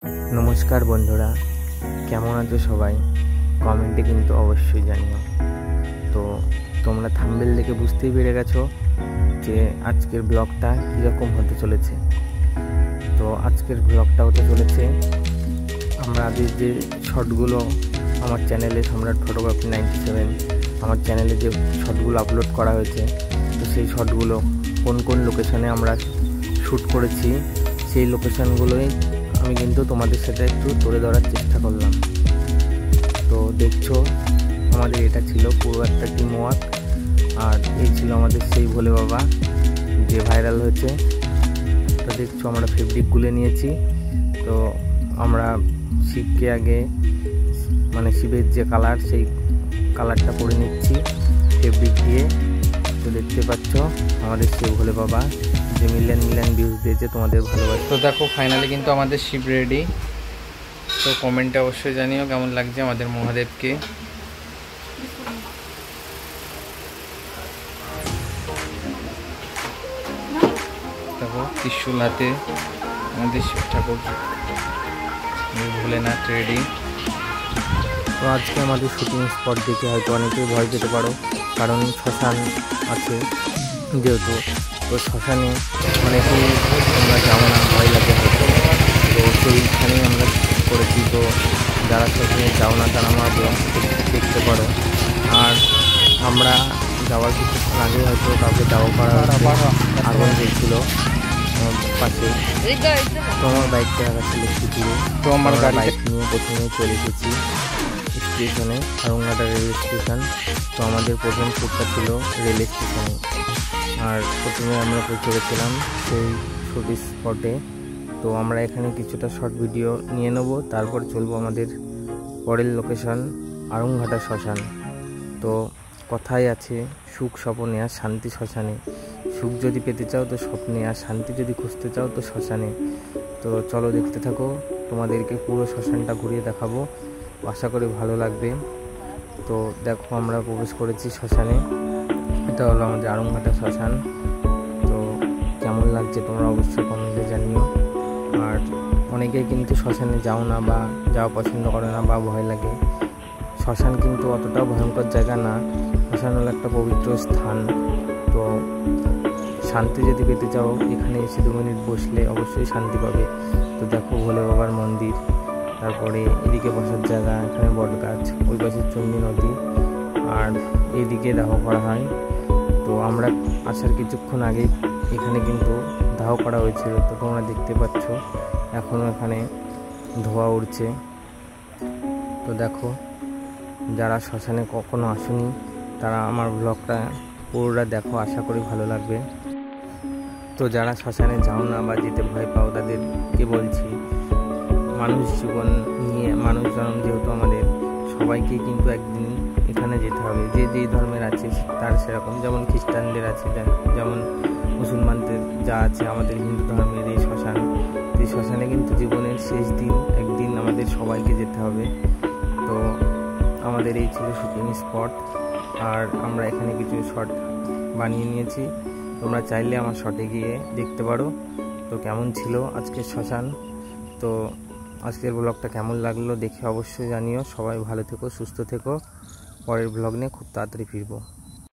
নমস্কার বন্ধুরা, কেমন আছো সবাই? কমেন্টে কিন্তু অবশ্যই জানিও। তো তোমরা থাম্বনেল দেখে বুঝতেই পেরে গেছো যে আজকের ব্লগটা কীরকম হতে চলেছে। তো আজকের ব্লগটা হতে চলেছে আমাদের যে শটগুলো আমার চ্যানেলে সম্রাট ফটোগ্রাফি 97 আমার চ্যানেলে যে শটগুলো আপলোড করা হয়েছে, তো সেই শটগুলো কোন কোন লোকেশনে আমরা শ্যুট করেছি সেই লোকেশনগুলোই আমি কিন্তু তোমাদের সাথে একটু তুলে ধরার চেষ্টা করলাম। তো দেখছো আমাদের এটা ছিল পুরো একটা টিম ওয়ার্ক, আর এই ছিল আমাদের সেই ভোলে বাবা যে ভাইরাল হয়েছে। তো দেখছো আমরা ফেব্রিক গুলে নিয়েছি। তো আমরা শিবকে আগে মানে শিবের যে কালার সেই কালারটা করে নিচ্ছি ফেব্রিক দিয়ে। তো দেখতে পাচ্ছ আমাদের সেই ভোলে বাবা যে মিলিয়ন ভিউজ দিয়েছে, তোমাদের ভালোবাসা। তো দেখো ফাইনালি কিন্তু আমাদের শিব রেডি। তো কমেন্টে অবশ্যই জানিও কেমন লাগছে আমাদের মহাদেবকে। দেখো ত্রিশূল হাতে আমাদের শিব ঠাকুর ভোলেনাথ রেডি। তো আজকে আমাদের শুটিং স্পট দেখে হয়তো অনেকেই ভয় পেতে পারো, কারণ শ্মশান আছে যেহেতু। তো শ্মশানে অনেকেই আমরা যাবো না, ভয় লাগে হয়তো। তো সেইখানেই আমরা করেছি। তো যারা শ্মশানে যাও না তারা আমার ব্লগ দেখতে পারো। আর আমরা যাওয়ার কিছুক্ষণ আগে হয়তো কাউকে যাওয়া করা আগুন দেখছিল পাশে। তো আমার বাইকটা রাখাচ্ছিল স্কুটিতে। তো আমার বাইক নিয়ে প্রথমে চলে এসেছি স্টেশনে, আরংঘাটা রেল স্টেশন। তো আমাদের প্রথম শ্যুটটা ছিল রেল স্টেশনে। আর প্রথমে আমরা পৌঁছে গেছিলাম সেই শুট স্পটে। তো আমরা এখানে কিছুটা শর্ট ভিডিও নিয়ে নেব, তারপর চলবো আমাদের পরের লোকেশন আরংঘাটা শ্মশান। তো কথাই আছে সুখ স্বপনে আর শান্তি শ্মশানে। সুখ যদি পেতে চাও তো স্বপ্নে, আর শান্তি যদি খুঁজতে চাও তো শ্মশানে। তো চলো দেখতে থাকো, তোমাদেরকে পুরো শ্মশানটা ঘুরিয়ে দেখাবো, আশা করি ভালো লাগবে। তো দেখো আমরা প্রবেশ করেছি শ্মশানে। এটা হলো আমাদের আরংঘাটা শ্মশান। তো কেমন লাগছে তোমরা অবশ্যই কমেন্টে জানিও। আর অনেকেই কিন্তু শ্মশানে যাও না বা যাওয়া পছন্দ করে না বা ভয় লাগে। শ্মশান কিন্তু অতটাও ভয়ঙ্কর জায়গা না, শ্মশান হলো একটা পবিত্র স্থান। তো শান্তি যদি পেতে চাও এখানে এসে 2 মিনিট বসলে অবশ্যই শান্তি পাবে। তো দেখো ভোলে বাবার মন্দির, তারপরে এদিকে বসার জায়গা, এখানে বট গাছ, ওই পাশে চণ্ডী নদী, আর এদিকে দাহ করা হয়। তো আমরা আসার কিছুক্ষণ আগে এখানে কিন্তু দাহ করা হয়েছিল। তো তোমরা দেখতে পাচ্ছ এখনও এখানে ধোঁয়া উঠছে। তো দেখো যারা শ্মশানে কখনো আসেনি তারা আমার ব্লগটা পুরোটা দেখো, আশা করি ভালো লাগবে। তো যারা শ্মশানে যাও না বা যেতে ভয় পাও তাদেরকে বলছি, মানুষ জীবন নিয়ে মানুষ জন্ম যেহেতু আমাদের, সবাইকে কিন্তু একদিন এখানে যেতে হবে। যে যেই ধর্মের আছে তার সেরকম, যেমন খ্রিস্টানদের আছে, যেমন মুসলমানদের যা আছে, আমাদের হিন্দু ধর্মের এই শ্মশান। এই শ্মশানে কিন্তু জীবনের শেষ দিন একদিন আমাদের সবাইকে যেতে হবে। তো আমাদের এই ছিল শুটিং স্পট, আর আমরা এখানে কিছু শট বানিয়ে নিয়েছি। তোমরা চাইলে আমার শটে গিয়ে দেখতে পারো। তো কেমন ছিল আজকের শ্মশান। তো আজকের ব্লগটা কেমন লাগলো দেখে অবশ্যই জানিও। সবাই ভালো থেকো, সুস্থ থেকো। পরের ব্লগ নিয়ে খুব তাড়াতাড়ি ফিরবো।